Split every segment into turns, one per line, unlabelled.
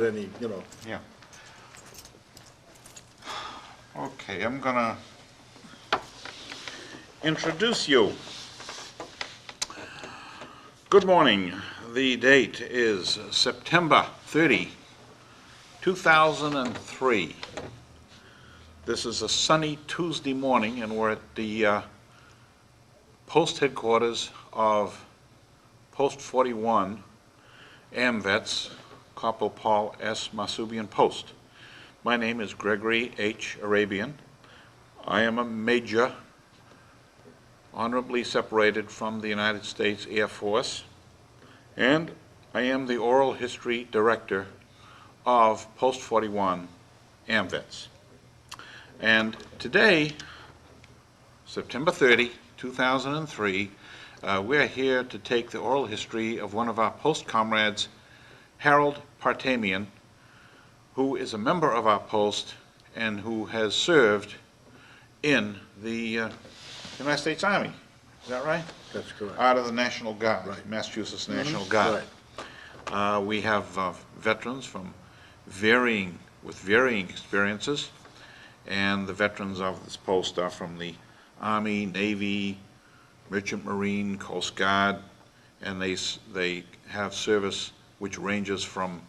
any,
Yeah. Okay, I'm gonna introduce you. Good morning. The date is September 30, 2003. This is a sunny Tuesday morning, and we're at the post headquarters of Post 41 AMVETS, Corporal Paul S. Masubian Post. My name is Gregory H. Arabian. I am a major, honorably separated from the United States Air Force, and I am the oral history director of Post 41 AMVETS. And today, September 30, 2003, we're here to take the oral history of one of our post comrades, Harold Partamian, who is a member of our post and who has served in the United States Army. Is that right?
that's correct.
Out of the National Guard,
Right.
Massachusetts National Guard. We have veterans from varying experiences, and the veterans of this post are from the Army, Navy, Merchant Marine, Coast Guard, and they have service which ranges from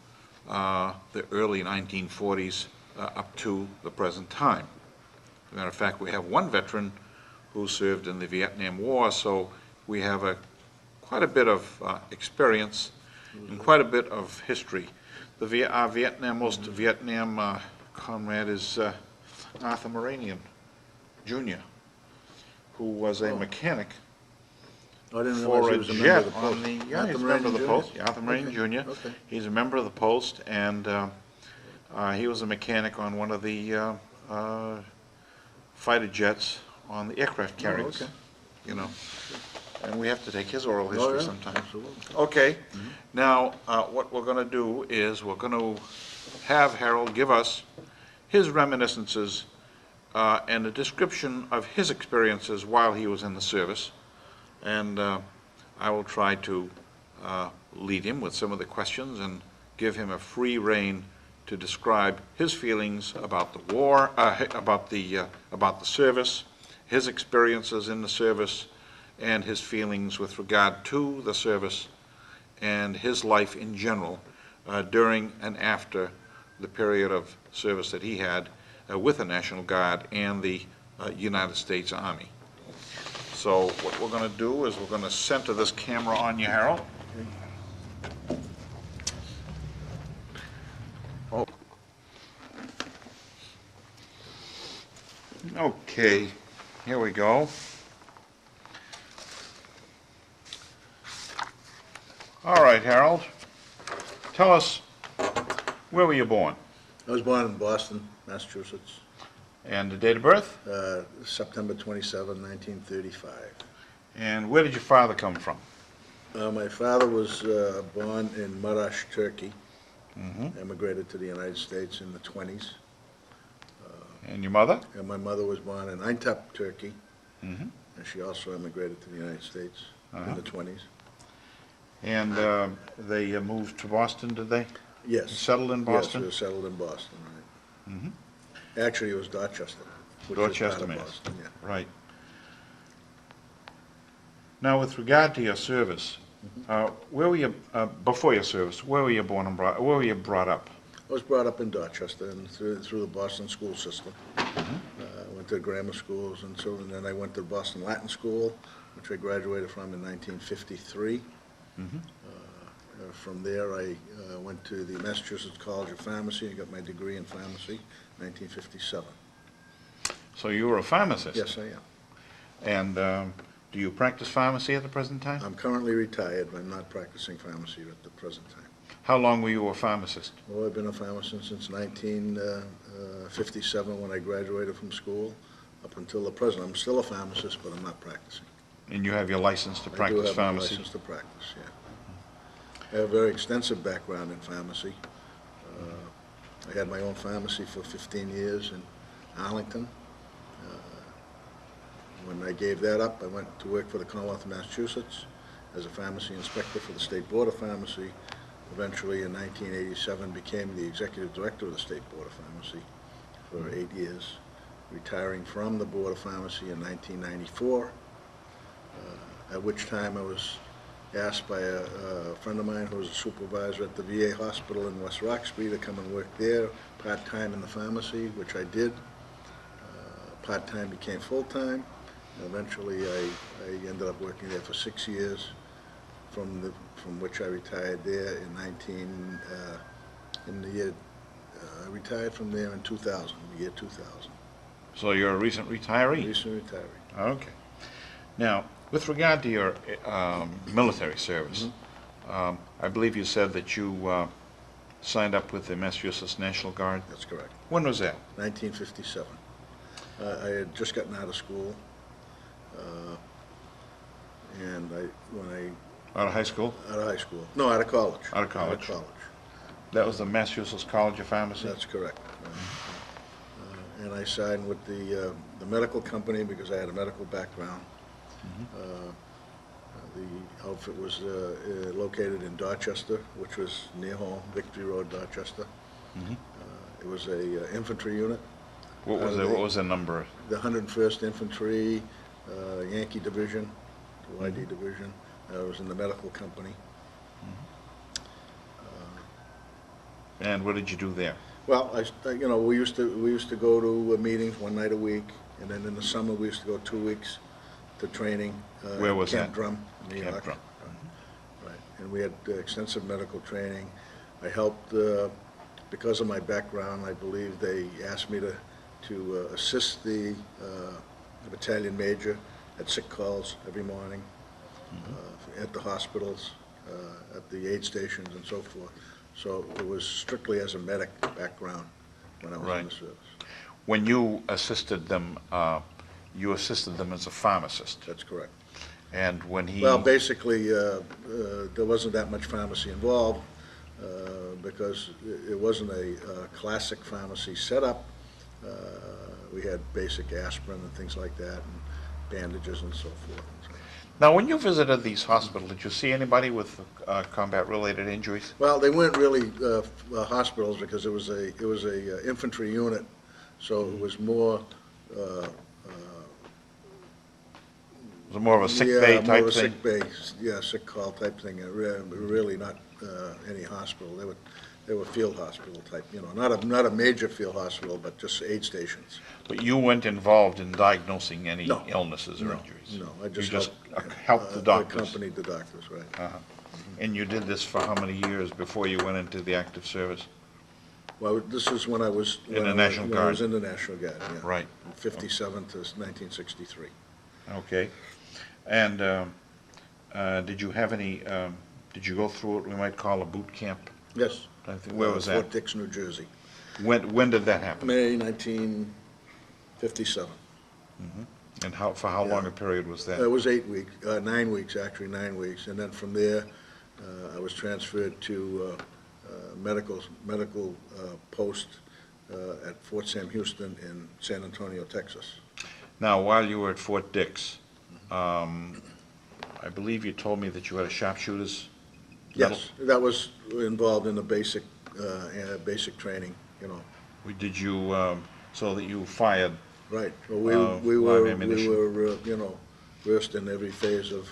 the early 1940s up to the present time. As a matter of fact, we have one veteran who served in the Vietnam War, so we have quite a bit of experience and quite a bit of history. Our Vietnam comrade is Arthur Moranian, Jr., who was a mechanic
I didn't
for
realize
a
he was a member of
jet
the
on
post.
the, yeah,
Arthur
he's a member of the
Moranian
post,
Jr.?
Arthur Moranian
Okay,
Jr.
okay.
He's a member of the post, and he was a mechanic on one of the fighter jets on the aircraft carriers,
okay.
you know. And we have to take his oral history
Oh, yeah,
sometime.
absolutely.
Okay, now what we're going to do is we're going to have Harold give us his reminiscences and a description of his experiences while he was in the service. And I will try to lead him with some of the questions and give him a free rein to describe his feelings about the war, about the service, his experiences in the service, and his feelings with regard to the service and his life in general during and after the period of service that he had with the National Guard and the United States Army. So what we're going to do is we're going to center this camera on you, Harold. Oh. Okay, here we go. All right, Harold, tell us, where were you born?
I was born in Boston, Massachusetts,
And the date of birth?
September 27, 1935.
And where did your father come from?
My father was born in Marash, Turkey,
Mm-hmm.
emigrated to the United States in the 20s.
And your mother?
And my mother was born in Antep, Turkey,
Mm-hmm.
and she also emigrated to the United States
Uh-huh.
in the 20s.
And they moved to Boston, did they?
Yes.
Settled in Boston?
Yes, we were settled in Boston, right.
Mm-hmm.
Actually, it was Dorchester, which
Dorchester,
is part of
Mass.
Boston, yeah.
Right. Now, with regard to your service, where were you, before your service, where were you born and where were you brought up?
I was brought up in Dorchester and through the Boston school system. Went to grammar schools and then I went to Boston Latin School, which I graduated from in 1953.
Mm-hmm.
From there, I went to the Massachusetts College of Pharmacy and got my degree in pharmacy, 1957.
So you were a pharmacist?
Yes, I am.
And do you practice pharmacy at the present time?
I'm currently retired, but I'm not practicing pharmacy at the present time.
How long were you a pharmacist?
Well, I've been a pharmacist since 1957 when I graduated from school up until the present. I'm still a pharmacist, but I'm not practicing.
And you have your license to practice
I do have
pharmacy?
my license to practice, yeah. I have a very extensive background in pharmacy. I had my own pharmacy for 15 years in Arlington. When I gave that up, I went to work for the Commonwealth of Massachusetts as a pharmacy inspector for the State Board of Pharmacy eventually in 1987 became the executive director of the State Board of Pharmacy for 8 years, retiring from the Board of Pharmacy in 1994, at which time I was asked by a friend of mine who was a supervisor at the VA hospital in West Roxbury to come and work there part-time in the pharmacy, which I did. Part-time became full-time. Eventually I ended up working there for 6 years, from which I retired there I retired from there in 2000, the year 2000.
So you're a recent retiree?
Recent retiree.
Okay. Now, with regard to your military service, I believe you said that you signed up with the Massachusetts National Guard.
That's correct.
When was that?
1957. I had just gotten out of school, and
Out of high school?
out of high school. No, out of college.
Out of college.
Out of college.
That was the Massachusetts College of Pharmacy?
That's correct. And I signed with the medical company because I had a medical background. The outfit was located in Dorchester, which was near home, Victory Road, Dorchester. It was a infantry unit.
What was the number?
The 101st Infantry, Yankee Division, the YD Division. I was in the medical company.
And what did you do there?
Well, we used to go to meetings one night a week, and then in the summer we used to go 2 weeks to training.
Where was
Camp
that?
Drum, New
Camp
York.
Drum.
Right, and we had extensive medical training. I helped, because of my background, I believe they asked me to assist the battalion major at sick calls every morning, at the hospitals, at the aid stations and so forth. So it was strictly as a medic background when I was in the service.
When you assisted them as a pharmacist.
That's correct.
And when he...
Well, basically, there wasn't that much pharmacy involved because it wasn't a classic pharmacy setup. We had basic aspirin and things like that, and bandages and so forth.
Now, when you visited these hospitals, did you see anybody with combat-related injuries?
Well, they weren't really hospitals because it was a infantry unit, so it was more.
Was it more of a sick bay type
more of a
thing?
sick bay, sick call type thing. Really not any hospital. They were field hospital type. Not a major field hospital, but just aid stations.
But you weren't involved in diagnosing any
No.
illnesses or injuries?
No, I just
helped the doctors?
Accompanied the doctors, right.
And you did this for how many years before you went into the active service?
Well, this is when I was
In the National
when I was
Guard.
in the National Guard. Yeah.
Right.
From 57 to 1963.
Okay. And did you have any, did you go through what we might call a boot camp?
Yes.
Where was that?
Fort Dix, New Jersey.
When did that happen?
May 1957.
And for how long a period was that?
It was 8 weeks, 9 weeks, actually, 9 weeks. And then from there, I was transferred to medical post at Fort Sam Houston in San Antonio, Texas.
Now, while you were at Fort Dix, I believe you told me that you had a sharpshooter's medal?
Yes, that was involved in the basic training,
Did you, so that you fired?
Right. Well, we
live ammunition.
were versed in every phase of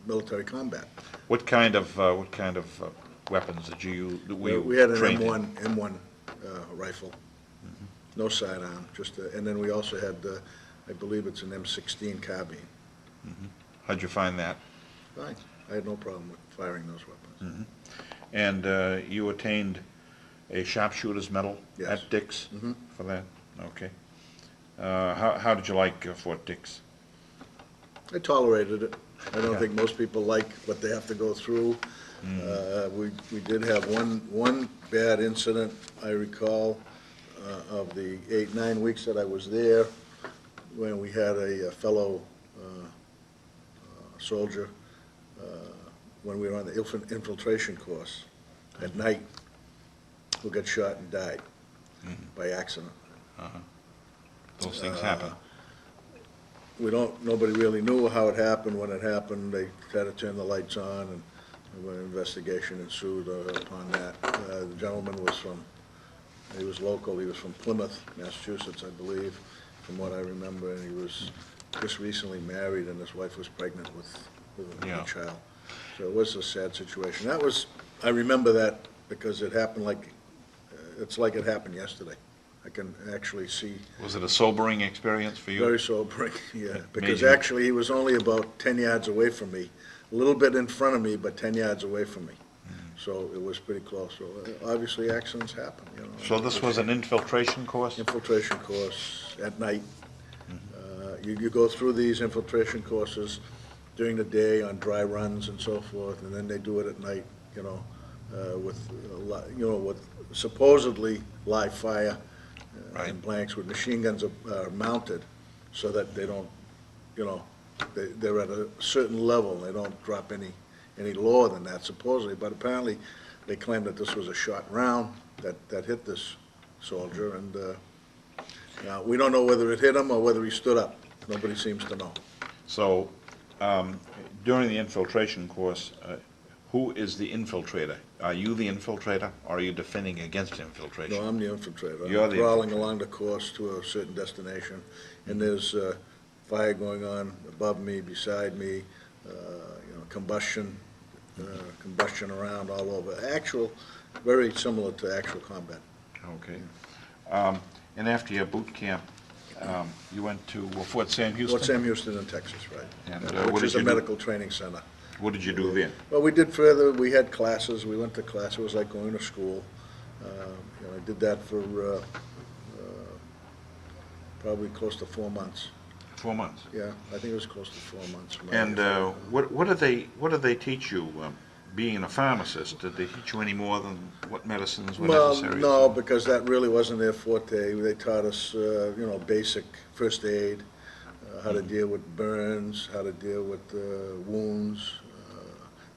military combat.
What kind of weapons did you
We had an
trained in?
M1 rifle, no sidearm, and then we also had, I believe it's an M16 carbine.
How'd you find that?
Fine. I had no problem with firing those weapons.
And you attained a sharpshooter's medal
Yes.
at Dix for that? Okay. How did you like Fort Dix?
I tolerated it. I don't
Yeah.
think most people like what they have to go through. We did have one bad incident, I recall, of the 8-9 weeks that I was there, when we had a fellow soldier, when we were on the infiltration course at night, who got shot and died by accident.
Those things happen.
Nobody really knew how it happened. When it happened, they had to turn the lights on, and An investigation ensued upon that. The gentleman he was local, he was from Plymouth, Massachusetts, I believe, from what I remember, and he was just recently married, and his wife was pregnant with a
Yeah.
child. So it was a sad situation. I remember that because it happened it's like it happened yesterday. I can actually see.
Was it a sobering experience for you?
Very sobering, yeah, because
you-
actually he was only about 10 yards away from me, a little bit in front of me, but 10 yards away from me. So it was pretty close. So obviously accidents happen, you know.
So this was an infiltration course?
Infiltration course at night. You go through these infiltration courses during the day on dry runs and so forth, and then they do it at night, you know, with supposedly live fire
Right.
and blanks with machine guns are mounted so that they don't, you know, they're at a certain level, they don't drop any lower than that supposedly, but apparently they claim that this was a shot round that hit this soldier, and now, we don't know whether it hit him or whether he stood up. Nobody seems to know.
So, during the infiltration course, who is the infiltrator? Are you the infiltrator, or are you defending against infiltration?
No, I'm the infiltrator.
You're
I'm
the
crawling
infiltrator.
along the course to a certain destination, and there's fire going on above me, beside me, combustion around all over. Very similar to actual combat.
Okay. And after your boot camp, you went to Fort Sam Houston?
Fort Sam Houston in Texas, right.
And,
Which
what
is
did
a
you do?
medical training center.
What did you do then?
Well, we did further, we had classes, we went to class, it was like going to school. I did that for probably close to 4 months.
4 months.
Yeah, I think it was close to 4 months.
And what did they teach you? Being a pharmacist, did they teach you any more than what medicines were
Well,
necessary?
no, because that really wasn't their forte. They taught us, basic first aid, how to deal with burns, how to deal with wounds,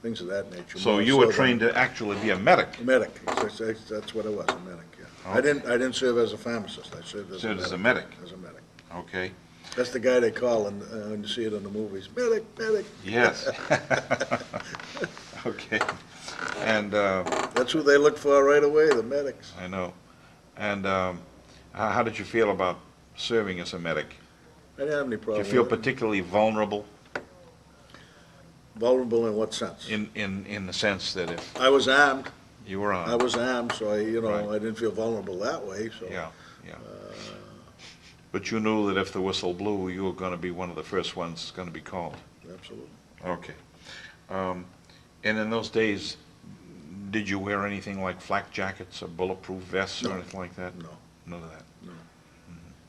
things of that nature.
So
More
you were
than-
trained to actually be a medic?
A medic, that's what I was, a medic, yeah. I didn't serve as a pharmacist, I served as a medic.
Served as a medic.
As a medic.
Okay.
That's the guy they call when you see it in the movies, medic, medic.
Yes. Okay. And
That's who they look for right away, the medics.
I know. And how did you feel about serving as a medic?
I didn't have any
Did
problem.
you feel
with it.
particularly vulnerable
Vulnerable in what sense?
in the sense that if
I was armed.
you were
I
on?
was armed, so
Right.
I didn't feel vulnerable that way, so.
Yeah, yeah. But you knew that if the whistle blew, you were going to be one of the first ones going to be called?
Absolutely.
Okay. And in those days, did you wear anything like flak jackets or bulletproof vests or
No.
anything like that?
No,
None of that.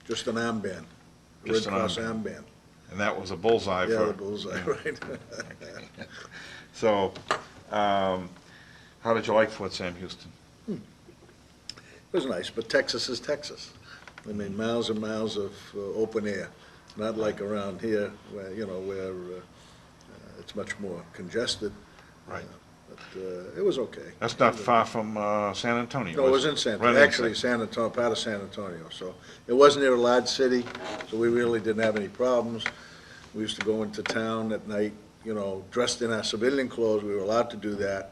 just an armband,
Just
Red
an
Cross
armband.
armband.
And that was a bullseye
Yeah,
for...
the bullseye, right.
So, how did you like Fort Sam Houston?
It was nice, but Texas is Texas. I mean, miles and miles of open air, not like around here where it's much more congested.
Right.
But it was okay.
That's not far from San Antonio.
No, it was in actually San Antonio, part of San Antonio. So it wasn't near a large city, so we really didn't have any problems. We used to go into town at night, dressed in our civilian clothes. We were allowed to do that.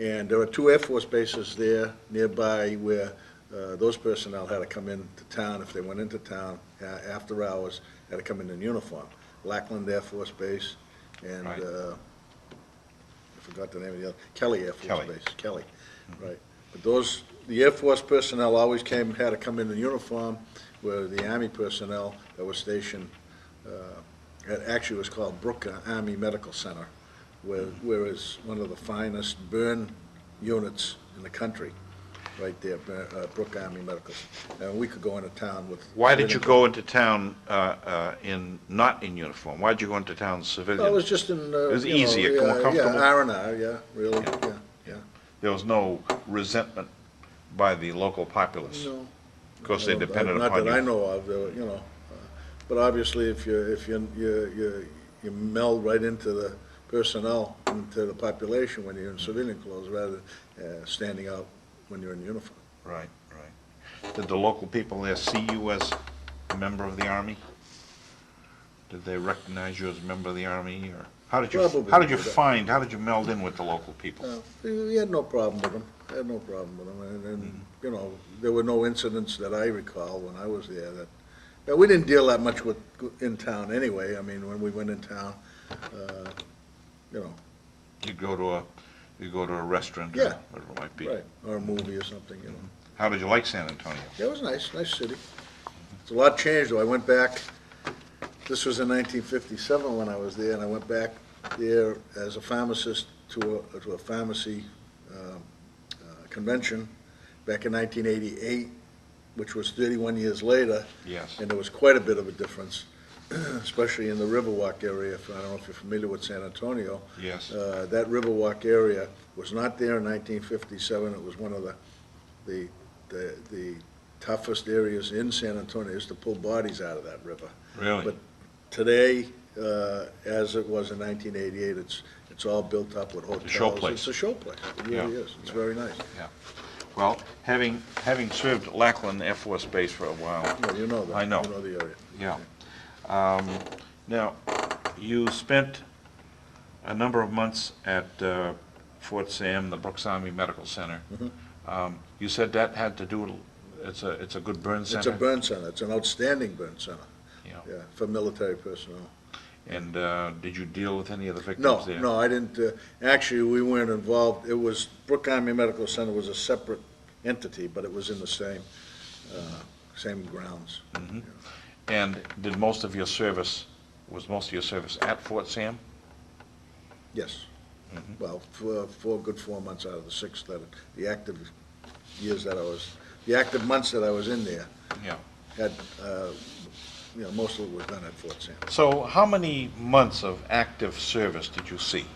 And there were 2 Air Force bases there nearby where those personnel had to come into town. If they went into town after hours, had to come in uniform. Lackland Air Force Base and
Right.
I forgot the name of the other, Kelly Air Force
Kelly.
Base, Kelly, right. But the Air Force personnel always had to come in uniform, where the Army personnel that was stationed, it actually was called Brooke Army Medical Center, where is one of the finest burn units in the country, right there, Brooke Army Medical. And we could go into town with.
Why did you go into town not in uniform? Why did you go into town civilian?
Well, it was just in. It
was easier, more comfortable?
Yeah, R&R, yeah, really, yeah.
There was no resentment by the local populace?
No.
Of course, they depended upon
Not that I
you.
know of, but obviously, if you meld right into the personnel, into the population when you're in civilian clothes, rather than standing out when you're in uniform.
Right, right. Did the local people there see you as a member of the Army? Did they recognize you as a member of the Army, or How did you meld in with the local people?
We had no problem with them. And you know, there were no incidents that I recall when I was there that, we didn't deal that much with, in town anyway. I mean, when we went in town, you know.
You go to a restaurant, or
Yeah.
whatever it might be.
Right, or a movie or something, you know.
How did you like San Antonio?
Yeah, it was nice city. It's a lot changed, though. I went back, this was in 1957 when I was there, and I went back there as a pharmacist to a pharmacy convention back in 1988, which was 31 years later.
Yes.
And there was quite a bit of a difference, especially in the Riverwalk area. I don't know if you're familiar with San Antonio.
Yes.
That Riverwalk area was not there in 1957. It was one of the toughest areas in San Antonio, is to pull bodies out of that river.
Really?
But today, as it was in 1988, it's all built up with hotels.
a show place.
It's a show place. It really is. It's very nice.
Yeah. Well, having served Lackland Air Force Base for a while.
Well, you know that.
I know.
You know the area.
Yeah. Now, you spent a number of months at Fort Sam, the Brooks Army Medical Center. You said that had to do, it's a good burn center?
It's a burn center. It's an outstanding burn center.
Yeah.
Yeah, for military personnel.
And did you deal with any of the victims
No,
there?
no, I didn't. Actually, we weren't involved. It was, Brooks Army Medical Center was a separate entity, but it was in the same grounds.
And did most of your service, was most of your service at Fort Sam?
Yes. Well, for a good 4 months out of the 6 that, the active years that I was, the active months that I was in there,
Yeah.
had, you know, most of it was done at Fort Sam.
So how many months of active service did you see?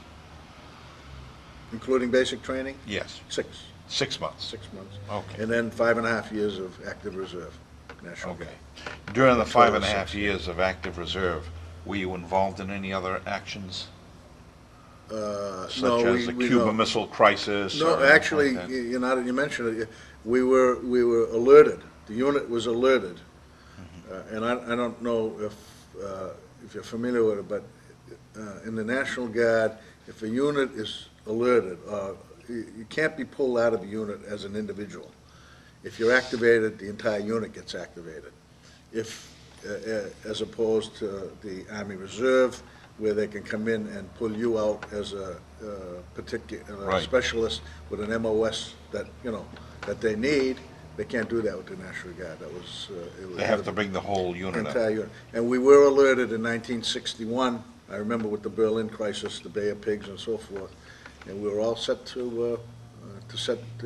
Including basic training?
Yes.
6.
6 months.
6 months.
Okay.
And then 5.5 years of active reserve, National
Okay.
Guard.
During the
That's what I
5.5
was
years of active reserve, were you involved in any other actions? Such
No,
as the Cuban Missile Crisis?
No,
or anything
actually,
like that?
you mentioned it, we were alerted, the unit was alerted. And I don't know if you're familiar with it, but in the National Guard, if a unit is alerted, you can't be pulled out of a unit as an individual. If you're activated, the entire unit gets activated. If, as opposed to the Army Reserve, where they can come in and pull you out as a particular
Right.
specialist with an MOS that, you know, that they need, they can't do that with the National Guard. That was, it was.
They have to bring the whole unit up.
Entire unit. And we were alerted in 1961, I remember with the Berlin crisis, the Bay of Pigs and so forth, and we were all set to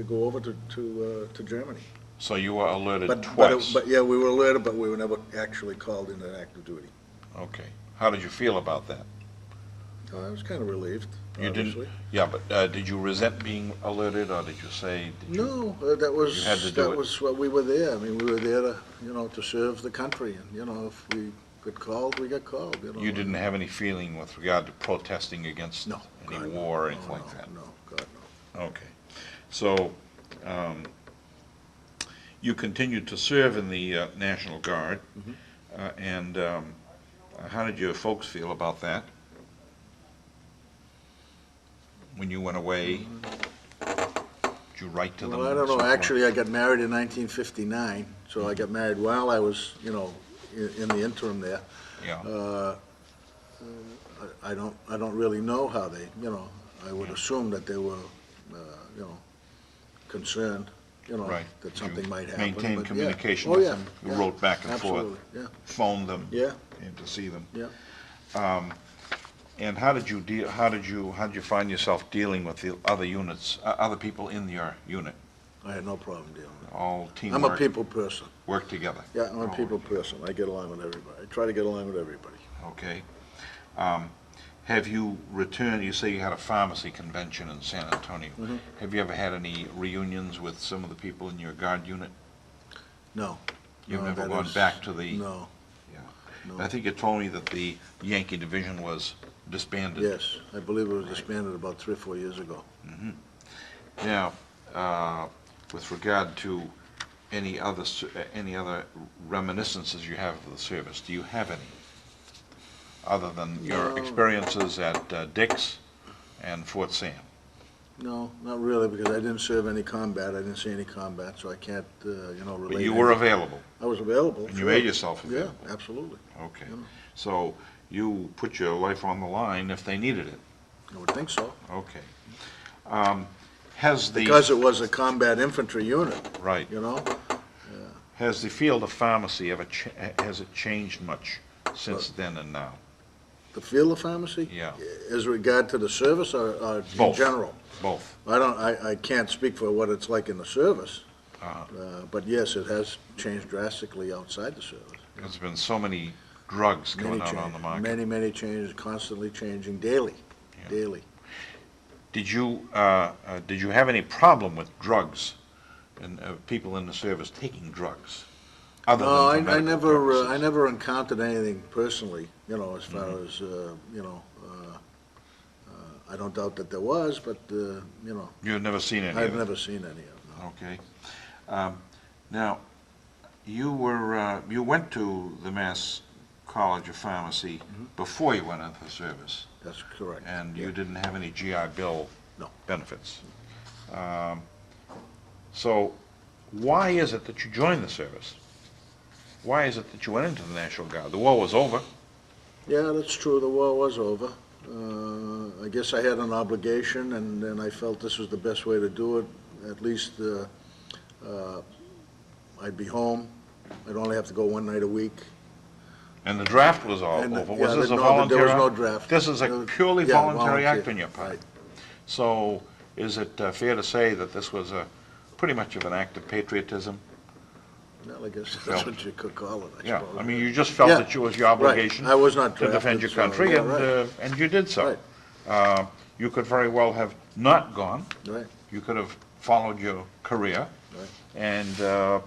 go over to Germany.
So you were alerted
But
twice?
yeah, we were alerted, but we were never actually called into active duty.
Okay. How did you feel about that?
I was kind of relieved,
You
obviously.
didn't, yeah, but did you resent being alerted, or did you say?
No, that was,
You had to do
that
it.
was what we were there. I mean, we were there to, you know, to serve the country, and, you know, if we got called, we got called, you know.
You didn't have any feeling with regard to protesting against
No.
any
God, no.
war or
No,
anything like
no,
that?
No, God, no.
Okay. So, you continued to serve in the National Guard, and how did your folks feel about that? When you went away, did you write to them?
Well, I don't
at some
know,
point?
actually, I got married in 1959, so I got married while I was, you know, in the interim there.
Yeah,
I don't really know how they, you know, I would assume that they were, you know, concerned, you know,
right.
that
Did
something
you
might happen.
maintain
but yeah.
communication
Oh,
with
yeah,
them? You
yeah,
wrote back and forth?
absolutely, yeah,
Phoned them?
yeah,
Came to see them?
yeah.
And how did you find yourself dealing with the other units, other people in your unit?
I had no problem dealing with
All
it.
teamwork?
I'm a people person.
Work together?
Yeah, I'm a
Oh,
people person. I get along with everybody. I try to get along with everybody.
Okay. Have you returned, you say you had a pharmacy convention in San Antonio. Have you ever had any reunions with some of the people in your guard unit?
No.
You've
No,
never
that
gone
is-
back to the?
No,
Yeah.
no.
I think you told me that the Yankee division was disbanded.
Yes, I believe it was disbanded about 3 or 4 years ago.
Now, with regard to any other reminiscences you have of the service, do you have any? other than your
No.
experiences at Dix and Fort Sam?
No, not really, because I didn't serve any combat. I didn't see any combat, so I can't, relate.
But you were available,
I was available.
and you
sure.
made yourself
Yeah,
available?
absolutely.
Okay.
Yeah.
So you put your life on the line if they needed it?
I would think so.
Okay. Has the...
Because it was a combat infantry unit,
Right.
you know?
Has the field of pharmacy has it changed much since then and now?
The field of pharmacy?
Yeah.
As regard to the service or in
Both.
general?
Both.
I can't speak for what it's like in the service,
Uh,
but yes, it has changed drastically outside the service.
There's been so many drugs
Many
going out on
changes,
the market.
many changes, constantly changing, daily,
Yeah.
daily.
Did you have any problem with drugs and people in the service taking drugs? Other
No,
than for
I
medical
never, I
purposes?
never encountered anything personally, as far
Mm-hmm.
as, I don't doubt that there was, but,
You've never seen any
I've
of it?
never seen any of them.
Okay. Now, you went to the Mass College of Pharmacy before you went into the service,
That's correct.
and
Yeah.
you didn't have any GI Bill
No.
benefits. So why is it that you joined the service? Why is it that you went into the National Guard? The war was over.
Yeah, that's true, the war was over. I guess I had an obligation, and I felt this was the best way to do it. At least I'd be home. I'd only have to go one night a week.
And the draft was all
And,
over.
yeah,
Was this a
no,
volunteer?
there was no
act?
draft.
This is a
It was-
purely
yeah,
voluntary act
volunteer,
on your part.
right.
So is it fair to say that this was pretty much of an act of patriotism?
Well, I guess
Well,
that's what you could call it, I
Yeah,
suppose.
I mean, you just felt
Yeah,
that it was your
right.
obligation
I was not
to defend
drafted,
your
so,
country,
yeah, right.
and you did so.
Right.
You could very well have not gone.
Right,
You could have followed your career
right.
and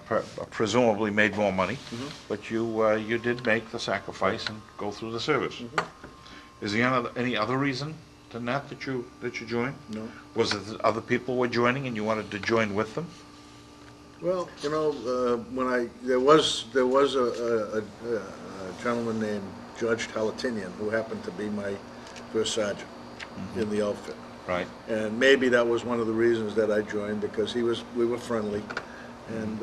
presumably made more money,
Mm-hmm.
but you did make the sacrifice and go through the service.
Mm-hmm.
Is there any other reason than that you joined?
No.
Was it that other people were joining and you wanted to join with them?
Well, when there was a gentleman named Judge Talatinian, who happened to be my first sergeant in the outfit.
Right.
And maybe that was one of the reasons that I joined, because we were friendly, and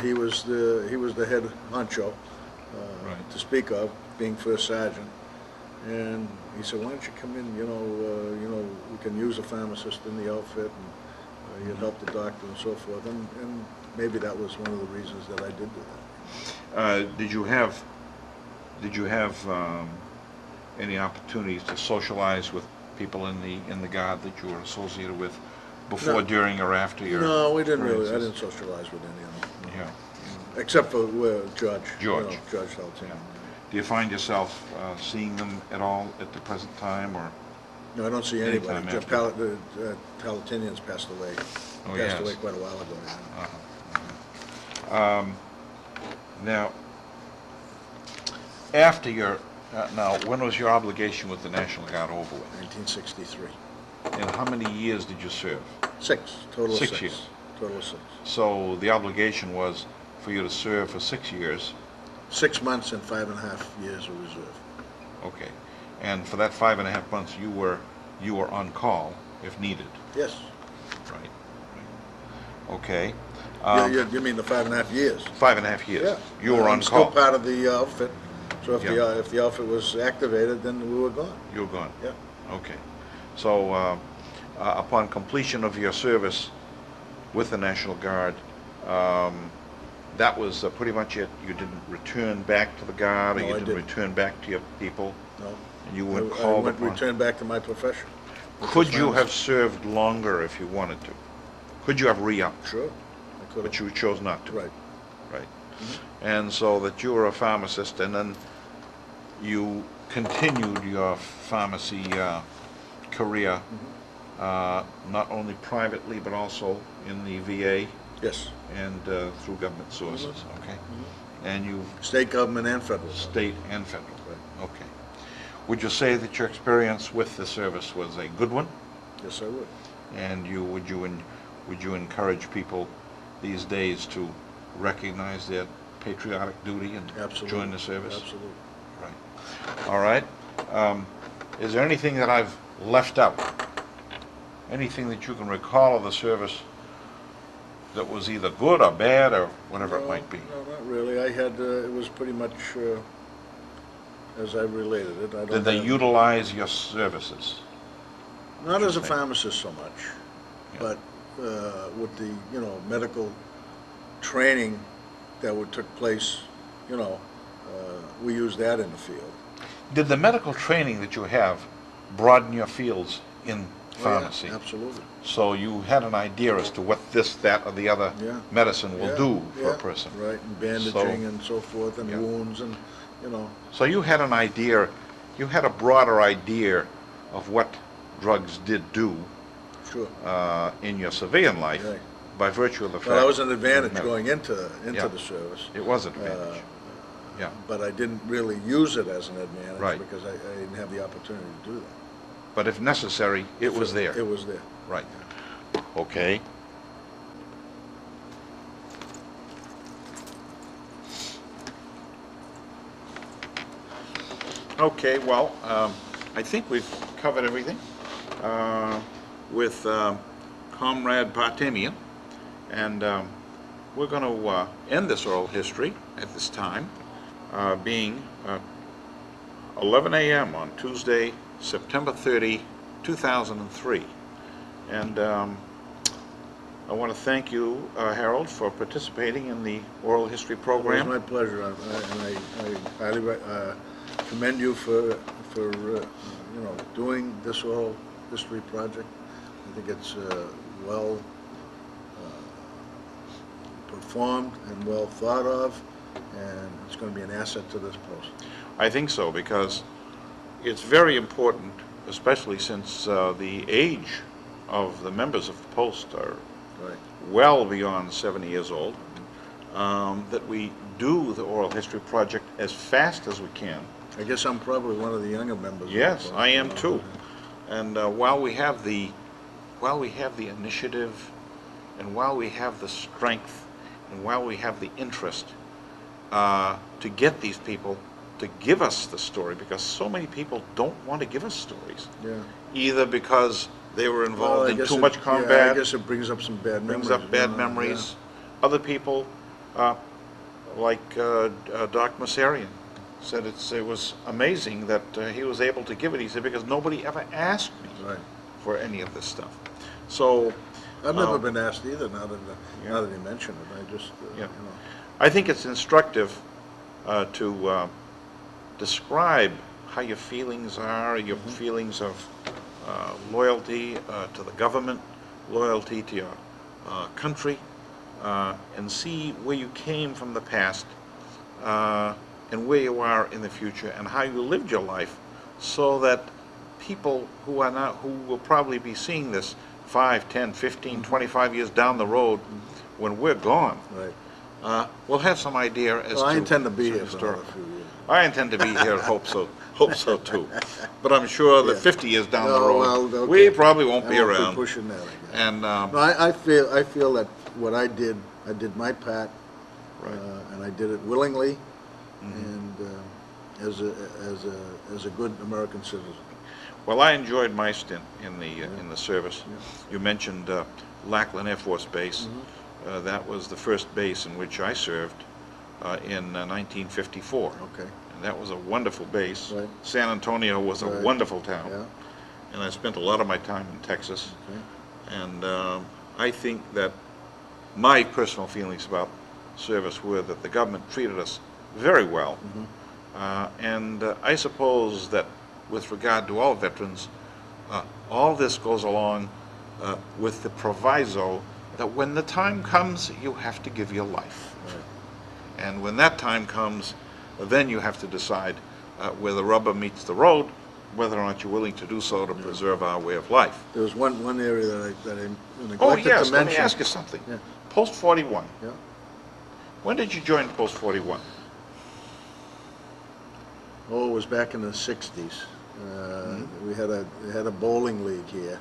he was the head honcho
Right.
to speak of, being first sergeant. And he said, "Why don't you come in? We can use a pharmacist in the outfit, and you'd help the doctor and so forth." And maybe that was one of the reasons that I did do that.
Did you have any opportunities to socialize with people in the Guard that you were associated with before,
No.
during, or after your
No, we didn't really. I
experiences?
didn't socialize with any of them. No.
Yeah.
Except for Judge.
George.
Judge Talatinian.
Do you find yourself seeing them at all at the present time, or?
No, I don't see
Anytime
anybody.
after.
Talatinian's passed away.
Oh,
Passed
yes.
away quite a while ago. Yeah.
Now, after your, now, when was your obligation with the National Guard over with?
1963.
And how many years did you serve?
Total of
6
6.
years.
Total of 6.
So the obligation was for you to serve for 6 years.
6 months and 5.5 years of reserve.
Okay. And for that 5.5 months, you were on call if needed.
Yes.
Right. Okay.
You mean the 5.5 years?
5.5 years.
Yeah.
You were on
I'm still
call.
part of the outfit. So if
Yeah.
if the outfit was activated, then we were gone.
You were gone.
Yeah.
Okay. So upon completion of your service with the National Guard, that was pretty much it? You didn't return back to the Guard, or
No,
you
I
didn't
didn't.
return back to your people?
No.
And you weren't
I
called
went
upon?
returned back to my profession. which
Could
was
you have
pharmacy.
served longer if you wanted to? Could you have re-upped?
Sure. I could
But
have.
you chose not to?
Right.
Right. And so that you were a pharmacist, and then you continued your pharmacy career, not only privately, but also in the VA
Yes.
and through government sources, okay? And you,
State government and federal.
state and federal, okay. Would you say that your experience with the service was a good one?
Yes, I would.
And would you encourage people these days to recognize their patriotic duty and
Absolutely.
join the service?
Absolutely.
Right. All right. Is there anything that I've left out? Anything that you can recall of the service that was either good or bad or whatever it might be?
No, not really. I had, it was pretty much as I related it. I don't
Did they
have-
utilize your services?
Not as a
Interesting.
pharmacist so much,
Yeah.
but with the, medical training that took place, we used that in the field.
Did the medical training that you have broaden your fields in pharmacy?
Oh, yeah, absolutely.
So you had an idea as to what this, that, or the other
Yeah.
medicine will
Yeah,
do for a
yeah,
person?
Right, and bandaging and so forth, and
Yeah.
wounds, and,
So you had an idea, you had a broader idea of what drugs did do
sure.
in your civilian life
Right.
by virtue of the fact.
Well, that was an advantage
Medical.
going into
Yeah.
the service.
It was an advantage. Yeah.
But I didn't really use it as an advantage.
Right.
Because I didn't have the opportunity to do that.
But if necessary, it was there.
It was there.
Right. Okay. Okay, well, I think we've covered everything with Comrade Partamian, and we're going to end this oral history at this time, being 11 a.m. on Tuesday, September 30, 2003. And I want to thank you, Harold, for participating in the oral history program.
It was my pleasure, and I highly commend you for doing this oral history project. I think it's well performed and well thought of, and it's going to be an asset to this post.
I think so, because it's very important, especially since the age of the members of the post are
Right.
well beyond 70 years old, that we do the oral history project as fast as we can.
I guess I'm probably one of the younger members. of the
Yes,
post,
I am too. And while we have the initiative, and while we have the strength, and while we have the interest to get these people to give us the story, because so many people don't want to give us stories,
Yeah.
either because they were
Well,
involved
I
in
guess
too
it-
much
yeah,
combat,
I guess it brings up some bad memories.
brings up bad memories. Other people, like Doc Massarian, said it was amazing that he was able to give it. He said, because nobody ever asked me
Right.
for any of this stuff. So
I've never
Um,
been asked either, now that you mention it. I just,
Yeah. I think it's instructive to describe how your feelings are, your feelings of loyalty to the government, loyalty to your country, and see where you came from the past and where you are in the future, and how you lived your life, so that people who will probably be seeing this 5, 10, 15, 25 years down the road, when we're gone,
Right.
we'll have some idea as
Well,
to.
I intend to be
some
here for another
historical-
few years.
I intend to be here, hope so too. But I'm sure that
Yeah.
50 years down the
Oh,
road,
well, okay.
we probably won't be
I won't
around.
pushing that, I guess.
And,
No, I feel that what I did my part,
Right.
and I did it willingly,
Mm-hmm.
and as a good American citizen.
well, I enjoyed my stint in the service.
Yeah.
You mentioned Lackland Air Force Base.
Mm-hmm.
That was the first base in which I served in 1954.
Okay.
And that was a wonderful base.
Right.
San Antonio was a
Right.
wonderful town.
Yeah.
And I spent a lot of my time in Texas.
Okay.
And I think that my personal feelings about service were that the government treated us very well. And I suppose that with regard to all veterans, all this goes along with the proviso that when the time comes, you have to give your life.
Right.
And when that time comes, then you have to decide where the rubber meets the road, whether or not you're willing to do so to preserve our way of life.
There was one area that I neglected
Oh,
to
yes, let me
mention.
ask you something.
Yeah.
Post 41.
Yeah.
When did you join Post 41?
Oh, it was back in the 60s. We had a bowling league here,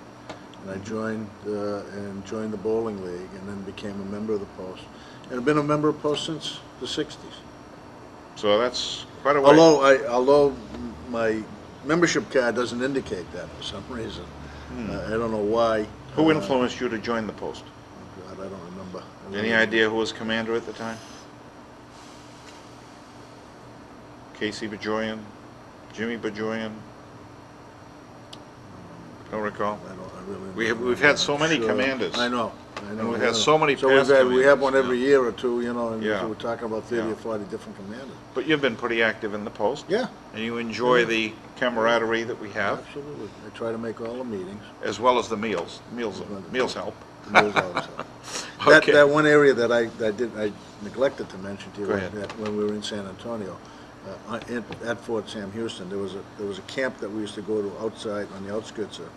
and I joined the bowling league, and then became a member of the post. And I've been a member of post since the 60s.
So that's quite a way.
Although my membership card doesn't indicate that for some reason. I don't know why.
Who influenced you to join the post?
Oh God, I don't remember.
Any idea who was commander at the time? Casey Bajorian? Jimmy Bajorian? Don't recall. We've had so many commanders.
I know.
And we've had so many
So
past
we have one
commanders,
every year or two, you know, and
Yeah.
so we're talking about 30
Yeah.
or 40 different commanders.
But you've been pretty active in the post.
Yeah,
And you enjoy the camaraderie that we have,
absolutely. I try to make all the meetings.
as well as the meals. Meals help.
The meals always help.
Okay.
That one area that I neglected to mention to you,
Go ahead.
that when we were in San Antonio, at Fort Sam Houston, there was a camp that we used to go to outside on the outskirts of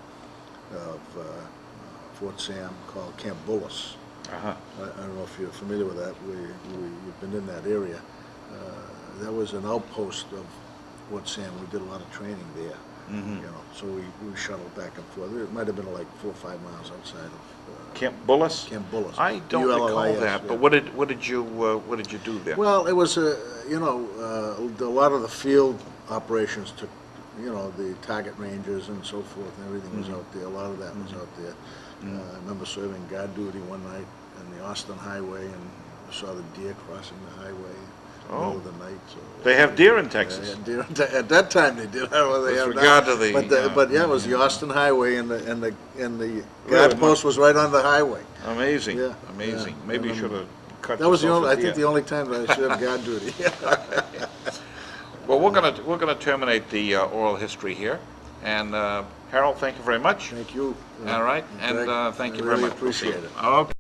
Fort Sam called Camp Bullis.
Uh-huh.
I don't know if you're familiar with that. You've been in that area. That was an outpost of Fort Sam. We did a lot of training there.
Mhm.
You know, so we shuttled back and forth. It might have been like 4 or 5 miles outside of
Camp Bullis?
Camp Bullis.
I don't recall
BULLIS,
that,
yeah.
but what did you do there?
Well, it was a lot of the field operations took, the target ranges and so forth, and everything was out there. A lot of that was out there. I remember serving guard duty one night on the Austin Highway, and saw the deer crossing the highway in the middle of the night. So
They have deer in
yeah,
Texas.
deer, at that time they did. I don't know what they
With
have
regard
now.
to the,
but yeah, it was the Austin Highway, and the guard
Really?
post was right on the highway.
Amazing,
Yeah,
amazing.
yeah.
Maybe you
And,
should have cut
That was the
yourself
only,
a
I think,
deer.
the only time that I served guard duty.
Well, we're gonna terminate the oral history here, and Harold, thank you very much.
Thank you.
All right, and
Greg,
thank you
I
very
really
much. We'll see you.
appreciate it.
Okay.